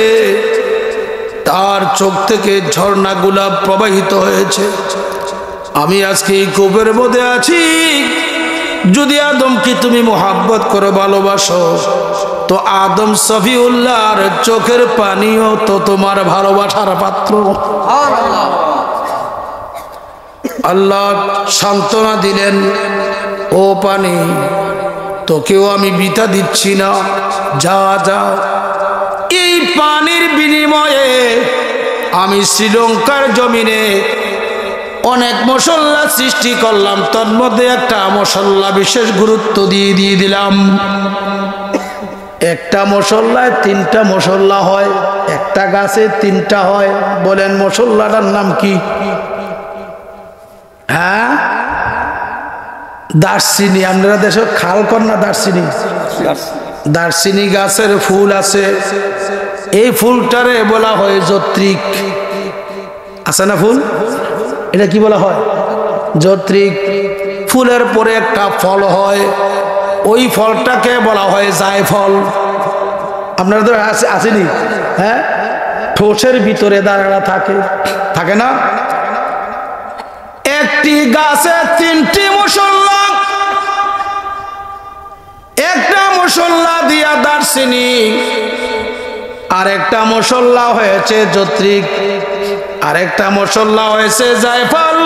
তার চোখ থেকে ঝর্ণাগুলা প্রবাহিত হয়েছে। আমি আজকে এই কূপের মধ্যে আছি। যদি আদমকে তুমি মোহাব্বত করো, ভালোবাসো, তো আদম সফিউল্লাহর চোখের পানিও তো তোমার ভালোবাসার পাত্র। আল্লাহ সান্ত্বনা দিলেন, ও পানি, তোকেও আমি বৃথা দিচ্ছি না, যা যা। এই পানির বিনিময়ে আমি শ্রীলঙ্কার জমিনে অনেক মশল্লা সৃষ্টি করলাম, তার মধ্যে একটা মশল্লা বিশেষ গুরুত্ব দিয়ে দিলাম। একটা মশল্লায় 3টা মশল্লা হয়, একটা গাছে 3টা হয়। বলেন মশল্লাটার নাম কি? হ্যাঁ, দারচিনি। আপনারা দেশে খাল কর না দারচিনি? দারচিনি গাছের ফুল আছে, এই ফুলটারে বলা হয় যত্রিক। আছে না ফুল? এটা কি বলা হয়? যত্রিক। ফুলের পরে একটা ফল হয়, ওই ফলটাকে বলা হয় জায়ফল। আপনারা তো আসেনি? হ্যাঁ, ঠোঁটের ভিতরে দাঁড়ানো থাকে, থাকে না? একটি গাছে 3টি মশলা, একটা মশলা দিয়া দারচিনি, আরেকটা মশলা হয়েছে যত্রিক, আরেকটা মশলা হয়েছে জায়ফল।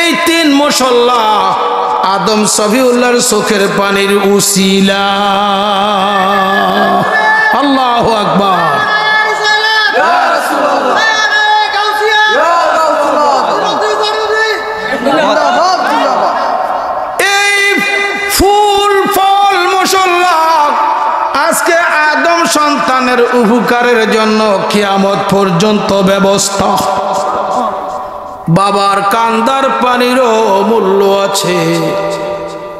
এই 3 মশলা আদম সফিউল্লাহর চোখের পানির উসিলা। আল্লাহু আকবার। এই ফুল ফল মশলা আজকে আদম সন্তানের উপকারের জন্য কিয়ামত পর্যন্ত ব্যবস্থা। বাবার কান্দার পানিরও মূল্য আছে।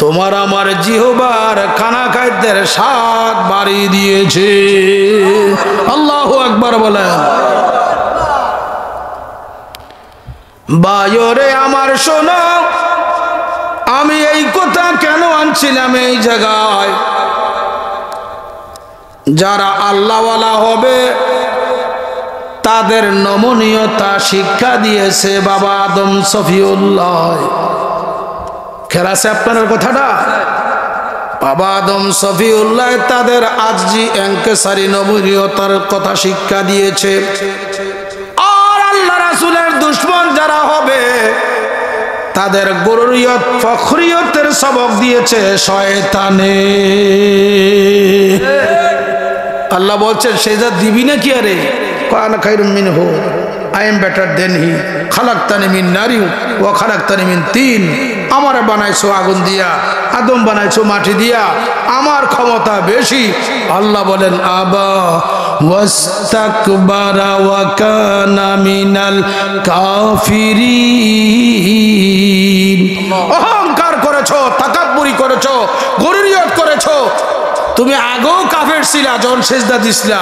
তোমার আমার জিহ্বার খানা খাদ্যের স্বাদ বাড়িয়ে দিয়েছে। আল্লাহু আকবার বলেন। বায়রে আমার শোনো, আমি এই কথা কেন আনছিলাম এই জায়গায়? যারা আল্লাহওয়ালা হবে তাদের নমনীয়তা শিক্ষা দিয়েছে বাবা আদম সফিউল্লাহ। খেলা আছে আপনার কথাটা? বাবা আদম সফিউল্লাহ তাদের আজজি এনকেসারি নমনীয়তার কথা শিক্ষা দিয়েছে। আর আল্লাহ রাসূলের দুশমন যারা হবে তাদের গরুরিয়ত ফখরিয়তের সবক দিয়েছে শয়তানে। আল্লাহ বলছেন সেজদা দিবি না কি? আরে কানা খায়রুম মিনহু, আই এম বেটার দেন হি, খালাকতানি মিন নারি ওয়া খালাকতানি মিন তিন। আমারে বানাইছো আগুন দিয়া, আদম বানাইছো মাটি দিয়া, আমার ক্ষমতা বেশি। আল্লাহ বলেন আবা ওয়াস্তাকবারা ওয়া কানা মিনাল কাফিরিন। অহংকার করেছো, তাকাব্বুরি করেছো, গরুরিয়ত করেছো। তুমি আগেও কাফের ছিলা, যখন সেজদা দিছিলা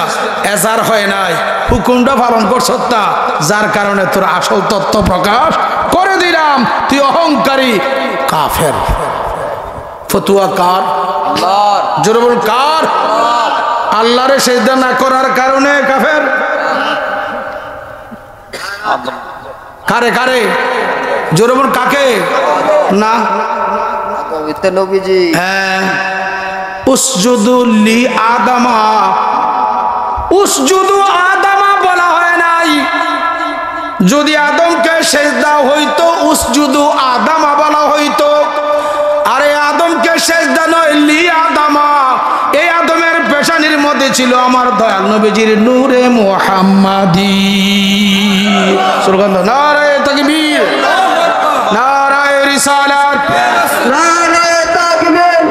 এজার হয় নাই, হুকুমটা পালন করছো তা, যার কারণে তোর আসল তত্ত্ব প্রকাশ করে দিলাম। তুই অহংকারী কাফের। ফতুয়া কার? আল্লাহর। জোরে বল কার? আল্লাহরে সেজদা না করার কারণে কাফের। কারে কারে? জোরে বল কাকে? না নবীজি। হ্যাঁ, উসজুদু লি আদামা, উসজুদু আদামা বলা হয় নাই। যদি আদমকে সেজদা হইতো উসজুদু আদামা বলা হইতো। আরে আদমকে সেজদা নয়, লি আদামা। এই আদমের পেশানির মধ্যে ছিল আমার দয়াল নবীজির নূরে মুহাম্মাদি। সুবহানাল্লাহ। নারায়ে তাকবীর, নারায়ে রিসালাত, নারায়ে তাকবীর।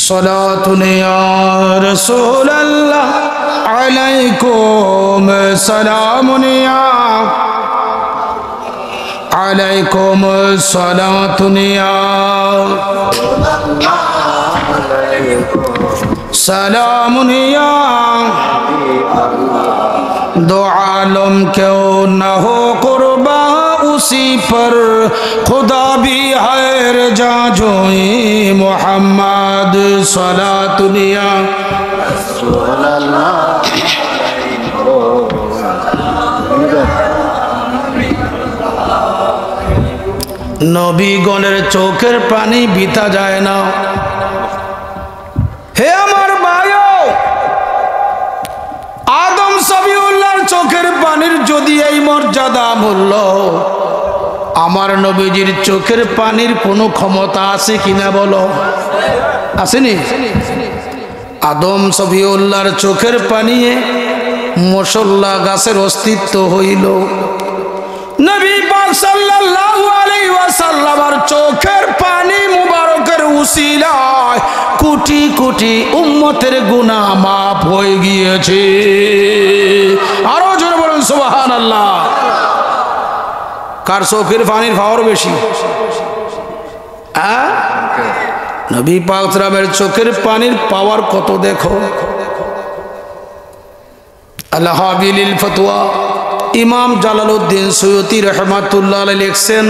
সালাতুন ইয়া রাসূলুল্লাহ আলাইকুম সালামুন ইয়া আলাইকুম সালাতুন ইয়া সালামুন ইয়া दो आलम क्यों न हो कुर्बा उसी पर खुदा भी है रजा जोए मोहम्मद सलातुनिया নবীগণের চোখের পানি বিতা যায় না। হে আমার ভাইও, আদম সফিউল্লাহর চোখের পানির যদি এই মর্যাদা মূল্য, আমার নবীজির চোখের পানির কোনো ক্ষমতা আছে কিনা বলো? আসেনি? আদম সফিউল্লাহর চোখের পানিয়ে মশল্লা গাছের অস্তিত্ব হইল। নবী পাক সাল্লাল্লাহু আলাইহি ওয়াসাল্লামের চোখের পানি মুবারকের উসিলায় কোটি কোটি উম্মতের গুনাহ মাফ হয়ে গিয়েছে। আরো জোরে বলুন সুবহানাল্লাহ। কার চোখের পানির পাওয়ার বেশি? নবী পাক সাল্লামের চোখের পানির পাওয়ার কত দেখো। আল্লাহ হাবিলিল ফতোয়া ইমাম জালালউদ্দিন সুয়ুতি রহমাতুল্লাহ আলাইহি লিখছেন,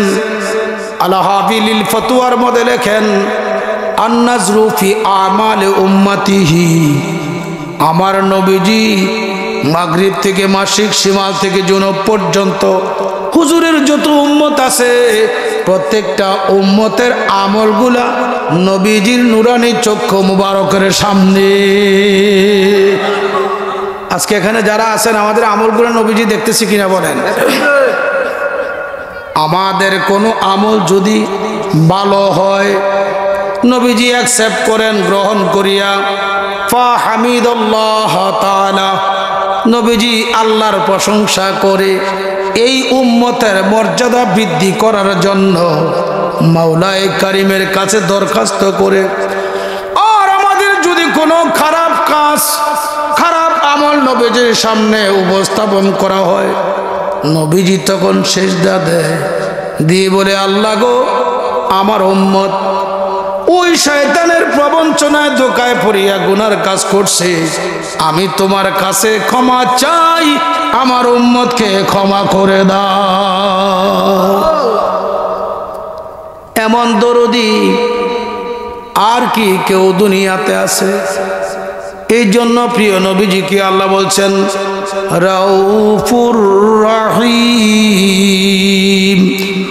আল্লাহ হাবিলিল ফতোয়ার মধ্যে লেখেন, আন-নাজরু ফি আমালি উম্মতিহি, আমার নবীজি মাগরিব থেকে মাসিক শিমাল থেকে জুনব পর্যন্ত হুজুরের যত উম্মত আছে প্রত্যেকটা উম্মতের আমলগুলা নবীজির নুরানি চক্ষু মুবারকের সামনে। আজকে এখানে যারা আছেন আমাদের আমলগুলো নবীজি দেখতেছি কিনা বলেন? আমাদের কোনো আমল যদি ভালো হয় নবীজি অ্যাকসেপ্ট করেন, গ্রহণ করিয়া ফা হামিদুল্লাহ তাআলা, নবীজি আল্লাহর প্রশংসা করে এই উম্মতের মর্যাদা বৃদ্ধি করার জন্য মাওলায়ে কারিমের কাছে দরখাস্ত করে। আর আমাদের যদি কোনো খারাপ কাজ, খারাপ আমল নবীজির সামনে উপস্থাপন করা হয়, নবীজি তখন সেজদা দেয়, দিয়ে বলে, আল্লাহ গো, আমার উম্মত ওই শয়তানের প্রবঞ্চনায় ধোকায় পড়িয়া গুনার কাজ করছে, আমি তোমার কাছে ক্ষমা চাই, আমার উম্মতকে ক্ষমা করে দাও। এমন দরদি আর কি কেউ দুনিয়াতে আছে? এই জন্য প্রিয় নবীজিকে আল্লাহ বলছেন রাউফুর রহিম।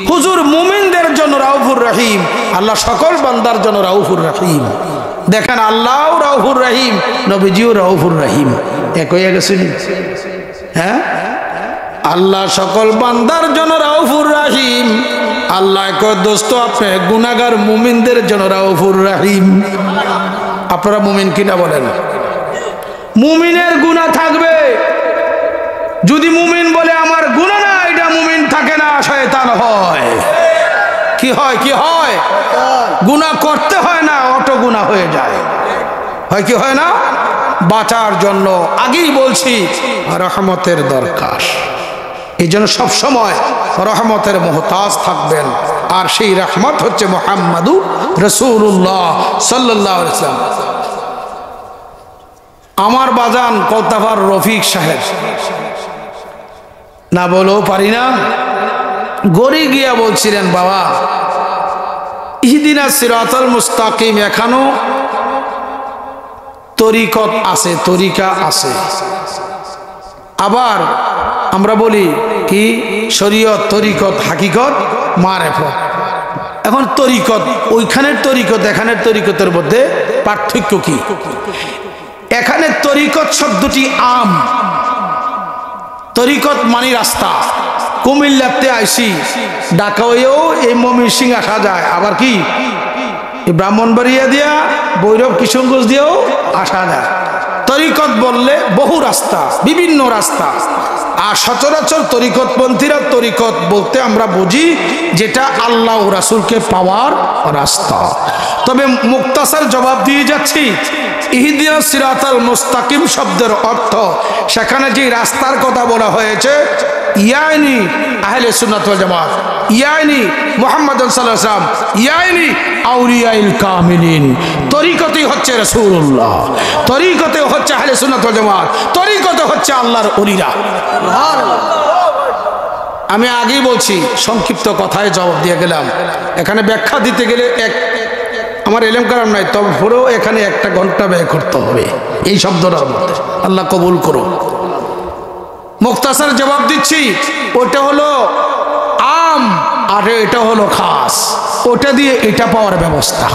হুজুর মুমিনদের জন্য রাউফুর রহিম, আল্লাহ সকল বান্দার জন্য রাউফুর রহিম। দেখেন আল্লাহও রাউফুর রহিম, নবীজিও রাউফুর রহিম, এক হয়ে গেছে। হ্যাঁ, আল্লাহ সকল বান্দার জন্য রাউফুর রহিম, আল্লাহ কয় দোস্ত আপনি গুনাহগার মুমিনদের জন্য রাউফুর রহিম। আপনারা মুমিন কিনা বলেন? মুমিনের গুনাহ থাকবে। যদি মুমিন বলে আমার গুনাহ না, এটা মুমিন থাকে না, শয়তান হয়। কি হয়? কি হয়? গুনাহ করতে হয় না, অটো গুনাহ হয়ে যায়। হয় কি হয় না? বাঁচার জন্য আগেই বলছি রহমতের দরকার। এই জন্য সবসময় রহমতের মুহতাজ থাকবেন। আর সেই রহমত হচ্ছে মুহাম্মাদুর রাসূলুল্লাহ সাল্লাল্লাহু আলাইহি ওয়াসাল্লাম। আমার বাজান কলতাফার রফিক সাহেব, না বলেও পারি না, গড়ি গিয়া বলছিলেন, বাবা ইহদিনাস সিরাতাল মুস্তাকিম, এখনো তরিকত আছে, তরিকা আছে। আবার আমরা বলি কি শরীয়ত, তরিকত, হাকিকত, মারেফত। এখন তরিকত, ওইখানের তরিকত এখানের তরিকতের মধ্যে পার্থক্য কি? এখানে তরিকত শব্দটি আম, তরিকত মানে রাস্তা। কুমিল্লাতে আইসি, ঢাকা হয়েও এই ময়মনসিং আসা যায়, আবার কি ব্রাহ্মণবাড়িয়া দিয়া ভৈরব কিশোরগঞ্জ দিয়েও আসা যায়। তরিকত বললে বহু রাস্তা, বিভিন্ন রাস্তা। আর সচরাচর তরিকতপন্থীরা তরিকত বলতে আমরা বুঝি যেটা আল্লাহ ও রাসূলকে পাওয়ার রাস্তা। তবে মুক্তাসার জবাব দিয়ে যাচ্ছি, ইহদিনাস সিরাতাল মুস্তাকিম শব্দের অর্থ সেখানে যে রাস্তার কথা বলা হয়েছে, ইয়ানি আহলে সুন্নাত ওয়াল জামাত, ইয়ানি মুহাম্মদ সাল্লাল্লাহু আলাইহি ওয়াসাল্লাম, ইয়ানি আউলিয়াউল কামিলিন। তরিকতই হচ্ছে রাসূলুল্লাহ, তরিকতে হচ্ছে আহলে সুন্নাত ওয়াল জামাত, তরিকতে হচ্ছে আল্লাহর ওলিরা। আমি আগেই বলছি, সংক্ষিপ্ত কথায় জবাব দিয়ে গেলাম। এখানে ব্যাখ্যা দিতে গেলে আমার এলেম কালাম নাই, তবে পুরো এখানে 1 ঘন্টা ব্যয় করতে হবে এই শব্দটার মধ্যে। আল্লাহ কবুল করুন। মুক্তাসার জবাব দিচ্ছি, ওটা হলো আম আর এটা হলো খাস, ওটা দিয়ে এটা পাওয়ার ব্যবস্থা।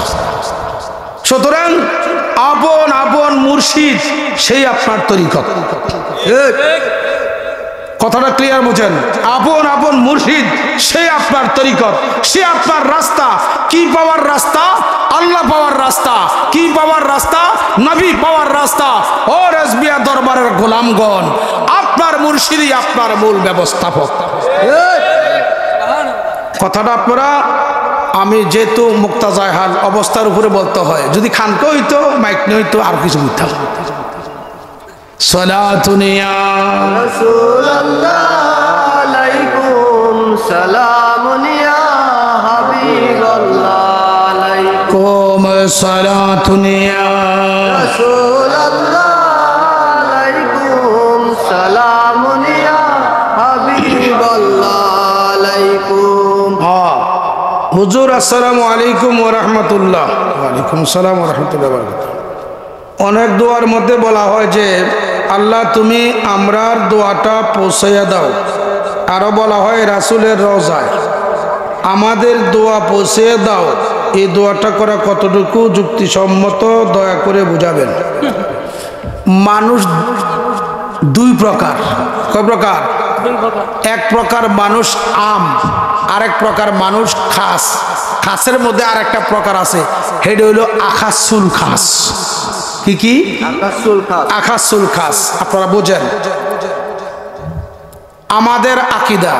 সুতরাং আপন আপন মুর্শিদ সেই আপনার তরিকত। কথাটা ক্লিয়ার বুঝেন? আপন আপন মুর্শিদ সে আপনার তরিকত, সে আপনার রাস্তা। কি পাওয়ার রাস্তা? আল্লাহ পাওয়ার রাস্তা। কি পাওয়ার রাস্তা? নবী পাওয়ার রাস্তা। ও রেজবিয়া দরবারের গোলামগণ, আপনার মুর্শিদই আপনার মূল ব্যবস্থাপক। কথাটা আপনারা, আমি যেহেতু মুক্তাজায় হাল অবস্থার উপরে বলতে হয়, যদি খানকে হইতো মাইক নিয়ে হইতো আর কিছু বুঝতাম। সালাতুন ইয়া রাসূলুল্লাহ আলাইকুম সালামুন ইয়া হাবিবাল্লাহ আলাইকুম সালাতুন ইয়া রাসূলুল্লাহ আলাইকুম সালামুন ইয়া হাবিবাল্লাহ আলাইকুম। হুজুর আসসালামু আলাইকুম ওয়া রাহমাতুল্লাহ। ওয়া আলাইকুম আসসালাম ওয়া রাহমাতুল্লাহি ওয়া বারাকাতুহু। অনেক দোয়ার মধ্যে বলা হয় যে আল্লাহ তুমি আমরার দোয়াটা পৌঁছাইয়া দাও। আরো বলা হয় রাসূলের রওজায় আমাদের দোয়া পৌঁছে দাও। এই দোয়াটা করা কতটুকু যুক্তিসম্মত দয়া করে বুঝাবেন। মানুষ দুই প্রকার। কয় প্রকার? এক প্রকার মানুষ আম, আরেক প্রকার মানুষ খাস। খাসের মধ্যে আরেকটা প্রকার আছে, সেটা হইল আখাসুল খাস। কি কি? আখাসুল খাস। আপনারা বোঝেন। আমাদের আকীদা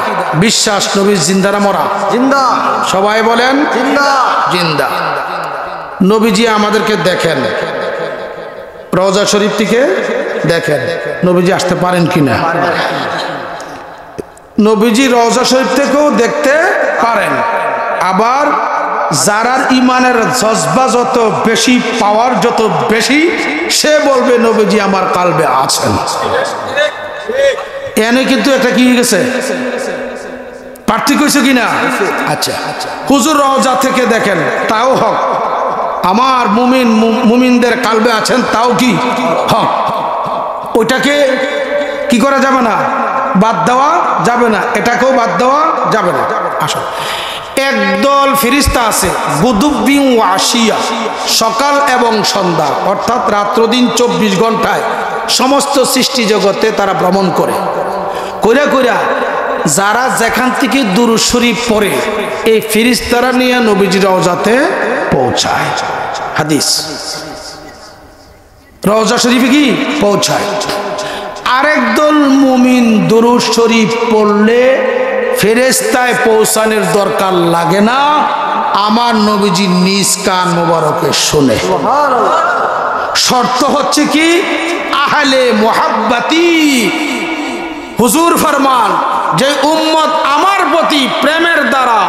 বিশ্বাস নবী জিন্দা না মরা? জিন্দা। সবাই বলেন জিন্দা। জিন্দা। নবীজি আমাদেরকে দেখেন, রওজা শরীফ থেকে দেখেন নবীজি আসতে পারেন কিনা। নবীজি রওজা শরীফ থেকেও দেখতে পারেন। আবার যারার ইমানের জজবা যত বেশি, পাওয়ার যত বেশি, সে বলবে নবীজি আমার কালবে আছেন। এনে কিন্তু এটা কি হয়ে গেছে, পার্থক্য হয়েছে কিনা? আচ্ছা, হুজুর রওজা থেকে দেখেন তাও হক, আমার মুমিনদের কালবে আছেন তাও কি হক। ওইটাকে কি করা যাবে না, বাদ দেওয়া যাবে না, এটাকেও বাদ দেওয়া যাবে না। আসো, একদল ফেরেশতা আছে গুদুব্বিন ওয়া আশিয়া, সকাল এবং সন্ধ্যা, অর্থাৎ রাত্র দিন 24 ঘন্টায় সমস্ত সৃষ্টি জগতে তারা ভ্রমণ করে। কইরা কইরা যারা যেখান থেকে দুরূদ শরীফ পড়ে, এই ফেরেশতারা নিয়ে নবীজির রওজাতে পৌঁছায়। হাদিস, রওজা শরীফে কি পৌঁছায়। আরেক দল মুমিন দুরূদ শরীফ পড়লে ফেরেশতায় পৌঁছানোর দরকার লাগে না, আমার নবীজি নিজ কান মোবারকে শুনে। শর্ত হচ্ছে কি, আহলে মুহাব্বতি। হুজুর ফরমান, যে উম্মত আমার প্রতি প্রেমের দ্বারা,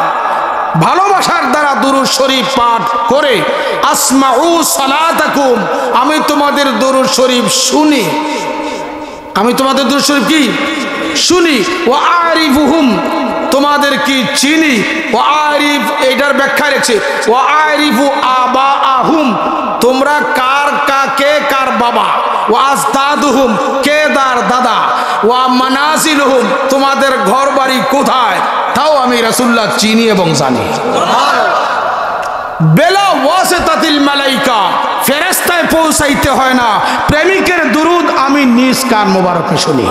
ভালোবাসার দ্বারা দুরূদ শরীফ পাঠ করে, আসমাউ সালাতাকুম, আমি তোমাদের দুরূদ শরীফ শুনি, আমি তোমাদের দুরূদ শরীফ কি শুনি, ওয়া আরিফুহুম, তোমাদের কি চিনি, ওয়া আরিফ, এটার ব্যাখ্যা রেখেছে ওয়া আরিফু আবাআহুম, তোমরা কার কাকে কার বাবা, ওয়া আজদাদুহুম, কে দার দাদা, ওয়া মানাজিলুহুম, তোমাদের ঘর বাড়ি কোথায়, তাও আমি রাসূলুল্লাহ চিনি এবং জানি। বেলা ওয়াসিতাতিল মালাইকা, ফেরেশতায় পৌঁছাইতে হয় না, প্রেমিকের দুরূদ আমি নিজ কান মোবারকে শুনি।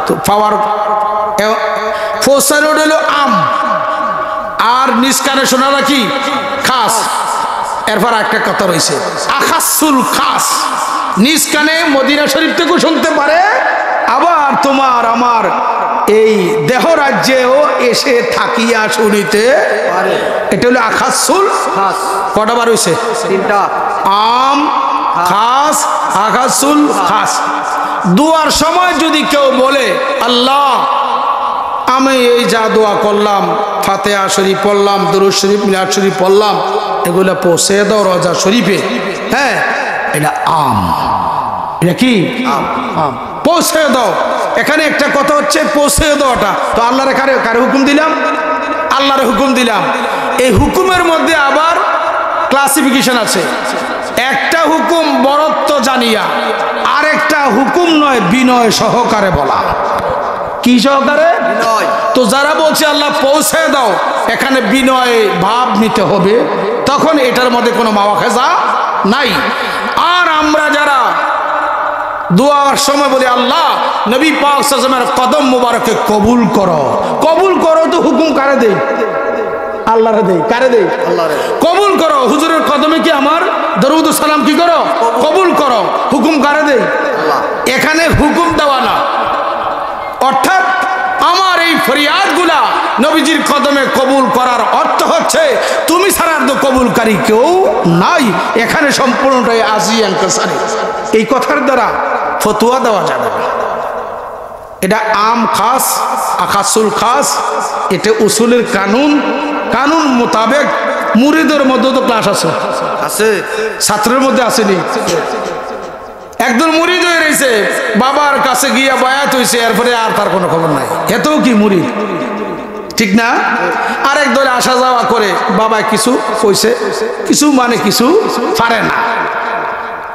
তো পাওয়ার পৌঁছানো হলো আম, আর নিজ কানে শোনাটা কি খাস। এরপর একটা কথা রয়েছে আখাসুল খাস, নিজ কানে মদিনা শরীফ থেকেও শুনতে পারে, আবার তোমার আমার এই দেহ রাজ্যেও এসে থাকিয়া শুনিতে পারে। এটা হলো আখাসুল খাস। কটা বার হয়েছে? তিনটা। আম, খাস, আখাসুল খাস। দোয়ার সময় যদি কেউ বলে আল্লাহ আমি এই যা দোয়া করলাম, ফাতিহা শরীফ পড়লাম, দুরূদ শরীফ, মিলাদ শরীফ পড়লাম, এগুলো পৌঁছে দাও রওজা শরীফে, হ্যাঁ, এটা আম। এটা কি আম? পৌঁছে দাও। এখানে একটা কথা হচ্ছে পৌঁছে দেওয়াটা, তো আল্লাহর কারে হুকুম দিলাম? আল্লাহর হুকুম দিলাম। এই হুকুমের মধ্যে আবার ক্লাসিফিকেশন আছে। একটা হুকুম বরত্ব জানিয়া, আরেকটা হুকুম নয় বিনয় সহকারে বলা। কি সহকারে? বিনয়। তো যারা বলছে আল্লাহ পৌঁছে দাও, এখানে বিনয় ভাব নিতে হবে, তখন এটার মধ্যে কোনো মাওয়াখেজা নাই। আর আমরা যারা দোয়ার সময় বলি আল্লাহ নবী পাক সাল্লাল্লাহু আলাইহি ওয়াসাল্লামের কদম মুবারকে কবুল করো, কবুল করো, তো হুকুম কারে দেই? আল্লাহরে দেই। কারে দেই? আল্লাহরে। কবুল করো। হুজুরের কদমে কি আমার দরুদ ও সালাম কি করো? কবুল করো। হুকুম কারে দেই? আল্লাহ। এখানে হুকুম দেওয়া না, অর্থাৎ আমার এই ফরিয়াদগুলা নবীজির কদমে কবুল করার অর্থ হচ্ছে তুমি ছাড়া তো কবুলকারী কেউ নাই। এখানে সম্পূর্ণটাই আজি আনকাসারি। এই কথার দ্বারা ফতোয়া দেওয়া যাবে না। এটা আম খাস, আকাসুল খাস, এটা উসুলের কানুন। কানুন মোতাবেক মুরিদের মধ্যে তো ক্লাস আছে, আছে ছাত্রের মধ্যে আসেনি। একদল মুরিদ হয়ে রয়েছে, বাবার কাছে গিয়া বায়াত হয়েছে, এরপরে আর তার কোনো খবর নাই। এতেও কি মুরিদ? ঠিক না? আরেক দলে আসা যাওয়া করে, বাবা কিছু কইছে, কিছু মানে কিছু পারে না,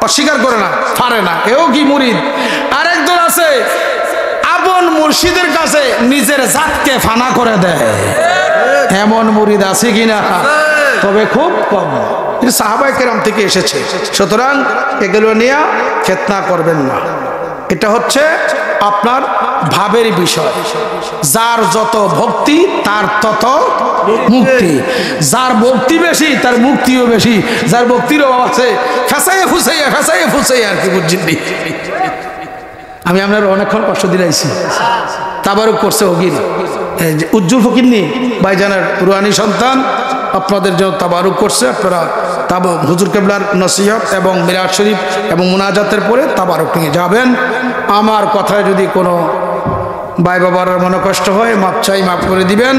অস্বীকার করে না, পারে না, এও কি মুরিদ? আরেক দল আছে আপন মুর্শিদের কাছে নিজের জাতকে ফানা করে দেয়। এমন মুরিদ আছে কিনা? তবে খুব কম। সাহাবায়ে কেরাম থেকে এসেছে। সুতরাং এগুলো নিয়ে ফিতনা করবেন না। এটা হচ্ছে আপনার ভাবের বিষয়। যার যত ভক্তি তার তত মুক্তি। যার ভক্তি বেশি তার মুক্তিও বেশি। যার ভক্তির অভাব আছে ফেসাইয়ে ফুসাইয়া আর কি বুঝছেন। আমি আপনার অনেকক্ষণ কষ্ট দিলাইছি। তাবারুক করছে ওগির উজ্জ্বল ফকির নি ভাইজানের রুহানি সন্তান, আপনাদের জন্য তাবারুক করছে। আপনারা হুজুর কেবলার নসিহত এবং মিরাজ শরীফ এবং মুনাজাতের পরে তাবারুক নিয়ে যাবেন। আমার কথায় যদি কোনো ভাই বাবার মনে কষ্ট হয় মাপ চাই, মাফ করে দিবেন।